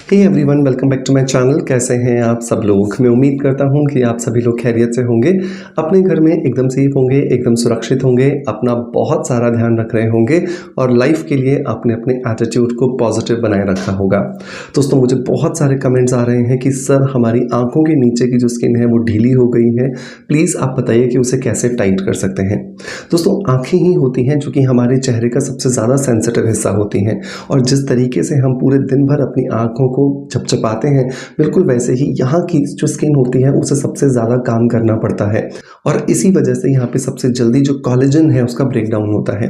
Hey everyone, welcome back to my channel. कैसे हैं आप सब लोग? मैं उम्मीद करता हूं कि आप सभी लोग खैरियत से होंगे, अपने घर में एकदम सेफ होंगे, एकदम सुरक्षित होंगे, अपना बहुत सारा ध्यान रख रहे होंगे और लाइफ के लिए आपने अपने एटीट्यूड को पॉजिटिव बनाए रखा होगा। दोस्तों, मुझे बहुत सारे कमेंट्स आ रहे हैं कि सर हमारी आंखों के नीचे की जो स्किन है वो ढीली हो गई है, प्लीज़ आप बताइए कि उसे कैसे टाइट कर सकते हैं। दोस्तों, आँखें ही होती हैं जो कि हमारे चेहरे का सबसे ज़्यादा सेंसिटिव हिस्सा होती हैं और जिस तरीके से हम पूरे दिन भर अपनी आँखों को चपचपाते हैं, बिल्कुल वैसे ही यहाँ की जो स्किन होती है उसे सबसे ज़्यादा काम करना पड़ता है और इसी वजह से यहाँ पे सबसे जल्दी जो कोलेजन है उसका ब्रेकडाउन होता है।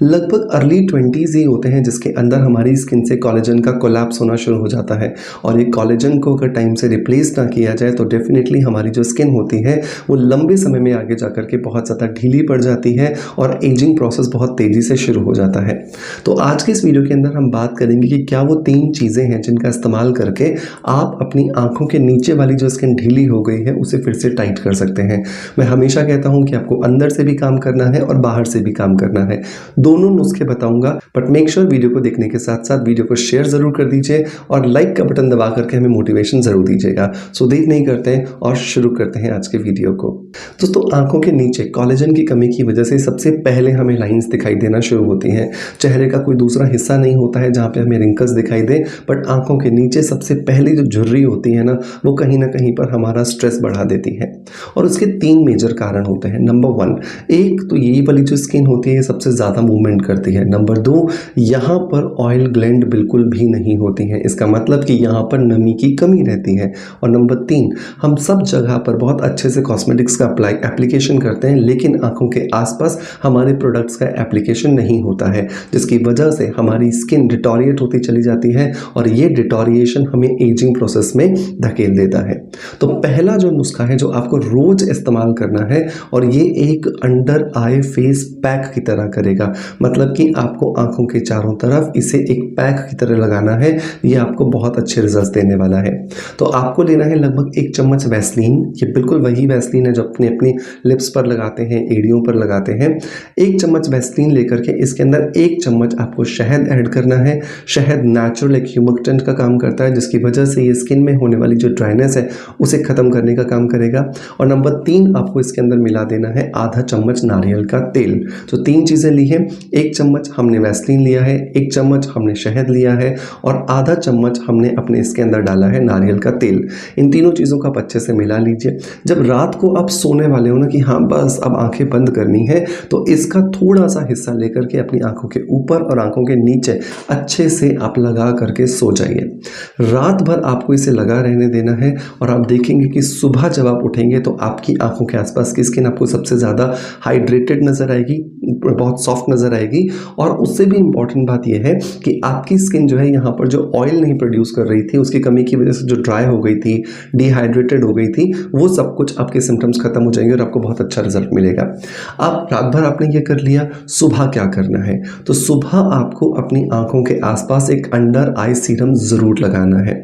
लगभग अर्ली 20s ही होते हैं जिसके अंदर हमारी स्किन से कोलेजन का कोलैप्स होना शुरू हो जाता है और ये कोलेजन को अगर टाइम से रिप्लेस ना किया जाए तो डेफिनेटली हमारी जो स्किन होती है वो लंबे समय में आगे जा कर के बहुत ज़्यादा ढीली पड़ जाती है और एजिंग प्रोसेस बहुत तेज़ी से शुरू हो जाता है। तो आज के इस वीडियो के अंदर हम बात करेंगे कि क्या वो 3 चीज़ें हैं जिनका इस्तेमाल करके आप अपनी आंखों के नीचे वाली जो स्किन ढीली हो गई है उसे फिर से टाइट कर सकते हैं। मैं हमेशा कहता हूं कि आपको अंदर से भी काम करना है और बाहर से भी काम करना है, दोनों नुस्खे बताऊंगा, बट मेक श्योर वीडियो को देखने के साथ साथ वीडियो को शेयर जरूर कर दीजिए और लाइक का बटन दबा करके हमें मोटिवेशन जरूर दीजिएगा। सो देर नहीं करते हैं और शुरू करते हैं आज के वीडियो को। दोस्तों, आंखों के नीचे कोलेजन की कमी की वजह से सबसे पहले हमें लाइंस दिखाई देना शुरू होती हैं। चेहरे का कोई दूसरा हिस्सा नहीं होता है जहाँ पे हमें रिंकल्स दिखाई दे, बट आंखों के नीचे सबसे पहली जो झुर्री होती है ना कहीं पर हमारा स्ट्रेस बढ़ा देती है और उसके 3 मेजर कारण होते हैं। नंबर 1, एक तो यही वाली जो स्किन होती है सबसे ज़्यादा मूवमेंट करती है। नंबर 2, यहाँ पर ऑयल ग्लैंड बिल्कुल भी नहीं होती है, इसका मतलब कि यहाँ पर नमी की कमी रहती है। और नंबर 3, हम सब जगह पर बहुत अच्छे से कॉस्मेटिक्स का एप्लीकेशन करते हैं लेकिन आंखों के आसपास हमारे प्रोडक्ट्स का एप्लीकेशन नहीं होता है, जिसकी वजह से हमारी स्किन डिटोरिएट होती चली जाती है और ये डिटोरिएशन हमें एजिंग प्रोसेस में धकेल देता है। तो पहला जो नुस्खा है जो आपको रोज इस्तेमाल करना है और ये एक अंडर आई फेस पैक की तरह करेगा, मतलब कि आपको आंखों के चारों तरफ इसे एक पैक की तरह लगाना है। ये आपको बहुत अच्छे रिजल्ट देने वाला है। तो आपको लेना है लगभग 1 चम्मच वैसलीन। ये बिल्कुल वही वैसलीन है जो अपनी लिप्स पर लगाते हैं, एड़ियों पर लगाते हैं। 1 चम्मच वैसलीन लेकर के इसके अंदर 1 चम्मच आपको शहद ऐड करना है। शहद नेचुरल एक ह्यूमिडेंट का काम करता है जिसकी वजह से ये स्किन में होने वाली जो ड्राइनेस है उसे खत्म करने का काम करेगा। और नंबर 3, आपको इसके अंदर मिला देना है आधा चम्मच नारियल का तेल। तो 3 चीज़ें ली हैं, 1 चम्मच हमने वैसलीन लिया है, 1 चम्मच हमने शहद लिया है और आधा चम्मच हमने अपने इसके अंदर डाला है नारियल का तेल। इन तीनों चीज़ों को आप अच्छे से मिला लीजिए। जब रात को आप सोने वाले हो ना कि हाँ बस अब आंखें बंद करनी है, तो इसका थोड़ा सा हिस्सा लेकर के अपनी आंखों के ऊपर और आंखों के नीचे अच्छे से आप लगा करके सो जाइए। रात भर आपको इसे लगा रहने देना है और आप देखेंगे कि सुबह जब आप उठेंगे तो आपकी आंखों के आसपास की स्किन आपको सबसे ज़्यादा हाइड्रेटेड नज़र आएगी, बहुत सॉफ्ट नज़र आएगी। और उससे भी इम्पॉर्टेंट बात यह है कि आपकी स्किन जो है यहाँ पर जो ऑयल नहीं प्रोड्यूस कर रही थी उसकी कमी की वजह से जो ड्राई हो गई थी, डिहाइड्रेटेड हो गई थी, वो सब कुछ आपके सिम्टम्स खत्म हो जाएंगे और आपको बहुत अच्छा रिजल्ट मिलेगा। आप रात भर आपने ये कर लिया, सुबह क्या करना है? तो सुबह आपको अपनी आंखों के आसपास एक अंडर आई सीरम ज़रूर लगाना है।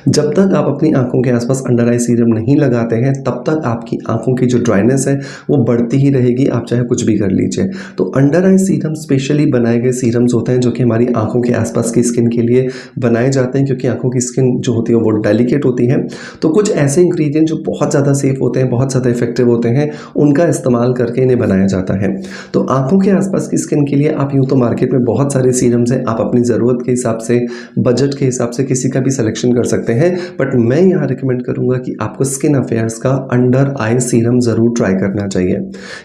जब तक आप अपनी आंखों के आसपास अंडर आई सीरम नहीं लगाते हैं तब तक आपकी आंखों की जो ड्राइनेस है वो बढ़ती ही रहेगी, आप चाहे कुछ भी कर लीजिए। तो अंडर आई सीरम स्पेशली बनाए गए सीरम्स होते हैं जो कि हमारी आंखों के आसपास की स्किन के लिए बनाए जाते हैं, क्योंकि आंखों की स्किन जो होती है वो डेलिकेट होती है। तो कुछ ऐसे इंग्रेडिएंट जो बहुत ज़्यादा सेफ होते हैं, बहुत ज़्यादा इफेक्टिव होते हैं, उनका इस्तेमाल करके इन्हें बनाया जाता है। तो आंखों के आसपास की स्किन के लिए आप यूँ तो मार्केट में बहुत सारे सीरम्स हैं, आप अपनी ज़रूरत के हिसाब से, बजट के हिसाब से किसी का भी सिलेक्शन कर सकते हैं, बट मैं यहाँ रिकमेंड करूँगा कि आपको स्किन अफेयर्स का अंडर आई सीरम ज़रूर ट्राई करना चाहिए।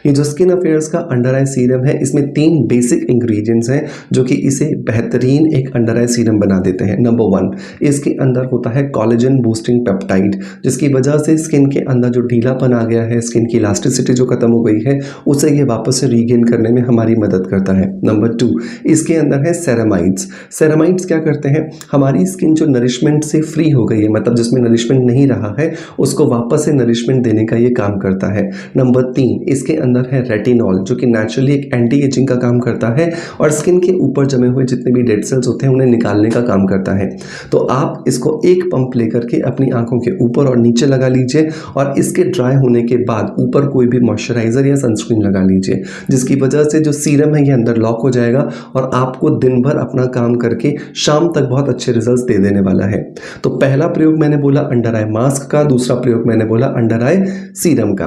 ये जो स्किन अफेयर्स का अंडर आई सीरम है इसमें 3 बेसिक इंग्रेडिएंट्स हैं जो कि इसे बेहतरीन एक अंडर आई सीरम बना देते हैं। नंबर 1, इसके अंदर होता है कोलेजन बूस्टिंग पेप्टाइड, जिसकी वजह से स्किन के अंदर जो ढीलापन आ गया है, स्किन की इलास्टिसिटी जो खत्म हो गई है, उसे ये वापस से रीगेन करने में हमारी मदद करता है। नंबर 2, इसके अंदर है सेरामाइड्स। सेरामाइड्स क्या करते हैं? हमारी स्किन जो नरिशमेंट से फ्री हो गई है, मतलब जिसमें नरिशमेंट नहीं रहा है, उसको वापस से नरिशमेंट देने का ये काम करता है। नंबर 3, इसके अंदर है रेटिनॉल, जो कि नेचुरली एक एंटी एजिंग का काम करता है और स्किन के ऊपर जमे हुए जितने भी डेड सेल्स होते हैं उन्हें निकालने का काम करता है। तो आप इसको एक पंप लेकर के अपनी आंखों के ऊपर और नीचे लगा लीजिए और इसके ड्राई होने के बाद ऊपर कोई भी मॉइस्चराइजर या सनस्क्रीन लगा लीजिए, जिसकी वजह से जो सीरम है ये अंदर लॉक हो जाएगा और आपको दिन भर अपना काम करके शाम तक बहुत अच्छे रिजल्ट्स दे देने वाला है। तो पहला प्रयोग मैंने बोला अंडर आई मास्क का, दूसरा प्रयोग मैंने बोला अंडर आई सीरम का।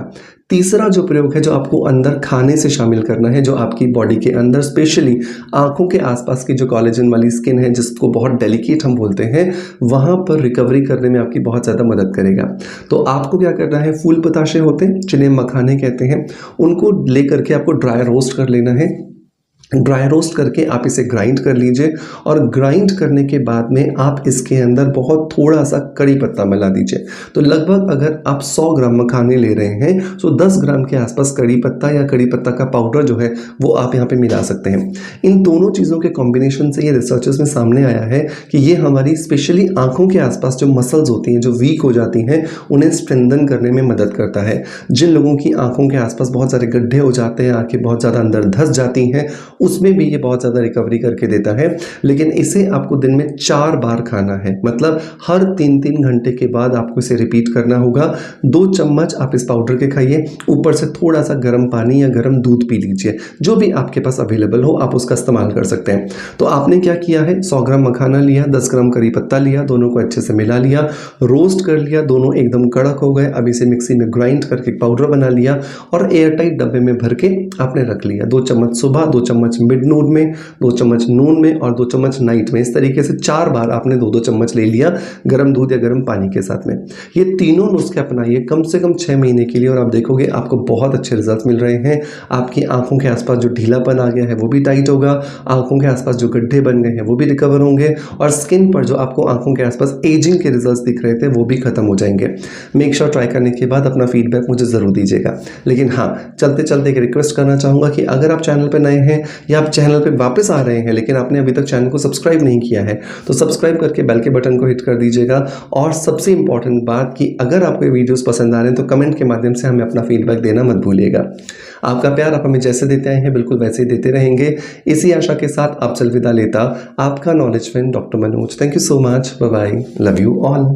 तीसरा जो प्रयोग है जो आपको अंदर खाने से शामिल करना है, जो आपकी बॉडी के अंदर स्पेशली आंखों के आसपास की जो कोलेजन वाली स्किन है जिसको बहुत डेलिकेट हम बोलते हैं, वहां पर रिकवरी करने में आपकी बहुत ज़्यादा मदद करेगा। तो आपको क्या करना है, फूल बताशे होते हैं जिन्हें मखाने कहते हैं, उनको लेकर के आपको ड्राई रोस्ट कर लेना है। ड्राई रोस्ट करके आप इसे ग्राइंड कर लीजिए और ग्राइंड करने के बाद में आप इसके अंदर बहुत थोड़ा सा कड़ी पत्ता मिला दीजिए। तो लगभग अगर आप 100 ग्राम मखाने ले रहे हैं तो 10 ग्राम के आसपास कड़ी पत्ता या कड़ी पत्ता का पाउडर जो है वो आप यहाँ पे मिला सकते हैं। इन दोनों चीज़ों के कॉम्बिनेशन से ये रिसर्चर्स में सामने आया है कि ये हमारी स्पेशली आंखों के आसपास जो मसल्स होती हैं जो वीक हो जाती हैं उन्हें स्ट्रेंथन करने में मदद करता है। जिन लोगों की आंखों के आसपास बहुत सारे गड्ढे हो जाते हैं, आंखें बहुत ज़्यादा अंदर धंस जाती हैं, उसमें भी ये बहुत ज़्यादा रिकवरी करके देता है। लेकिन इसे आपको दिन में 4 बार खाना है, मतलब हर 3-3 घंटे के बाद आपको इसे रिपीट करना होगा। 2 चम्मच आप इस पाउडर के खाइए, ऊपर से थोड़ा सा गर्म पानी या गर्म दूध पी लीजिए, जो भी आपके पास अवेलेबल हो आप उसका इस्तेमाल कर सकते हैं। तो आपने क्या किया है, 100 ग्राम मखाना लिया, 10 ग्राम करी पत्ता लिया, दोनों को अच्छे से मिला लिया, रोस्ट कर लिया, दोनों एकदम कड़क हो गए। अब इसे मिक्सी में ग्राइंड करके पाउडर बना लिया और एयरटाइट डब्बे में भर के आपने रख लिया। 2 चम्मच सुबह, 2 चम्मच मिड नून में, 2 चम्मच नून में और 2 चम्मच नाइट में। इस तरीके से 4 बार आपने 2-2 चम्मच ले लिया गर्म दूध या गर्म पानी के साथ में। ये तीनों नुस्खे अपनाइए कम से कम 6 महीने के लिए और आप देखोगे आपको बहुत अच्छे रिजल्ट मिल रहे हैं। आपकी आंखों के आसपास जो ढीलापन आ गया है वो भी टाइट होगा, आंखों के आसपास जो गड्ढे बन गए हैं वो भी रिकवर होंगे और स्किन पर जो आपको आंखों के आसपास एजिंग के रिजल्ट्स दिख रहे थे वो भी खत्म हो जाएंगे। मेक श्योर ट्राई करने के बाद अपना फीडबैक मुझे ज़रूर दीजिएगा। लेकिन हाँ, चलते चलते एक रिक्वेस्ट करना चाहूँगा कि अगर आप चैनल पर नए हैं या आप चैनल पर वापस आ रहे हैं लेकिन आपने अभी तक चैनल को सब्सक्राइब नहीं किया है तो सब्सक्राइब करके बेल के बटन को हिट कर दीजिएगा। और सबसे इंपॉर्टेंट बात कि अगर आपको ये वीडियोस पसंद आ रहे हैं तो कमेंट के माध्यम से हमें अपना फीडबैक देना मत भूलिएगा। आपका प्यार आप हमें जैसे देते आए हैं बिल्कुल वैसे ही देते रहेंगे। इसी आशा के साथ आपसे अलविदा लेता आपका knowledge friend doctor Manoj. Thank you so much, bye bye, love you all.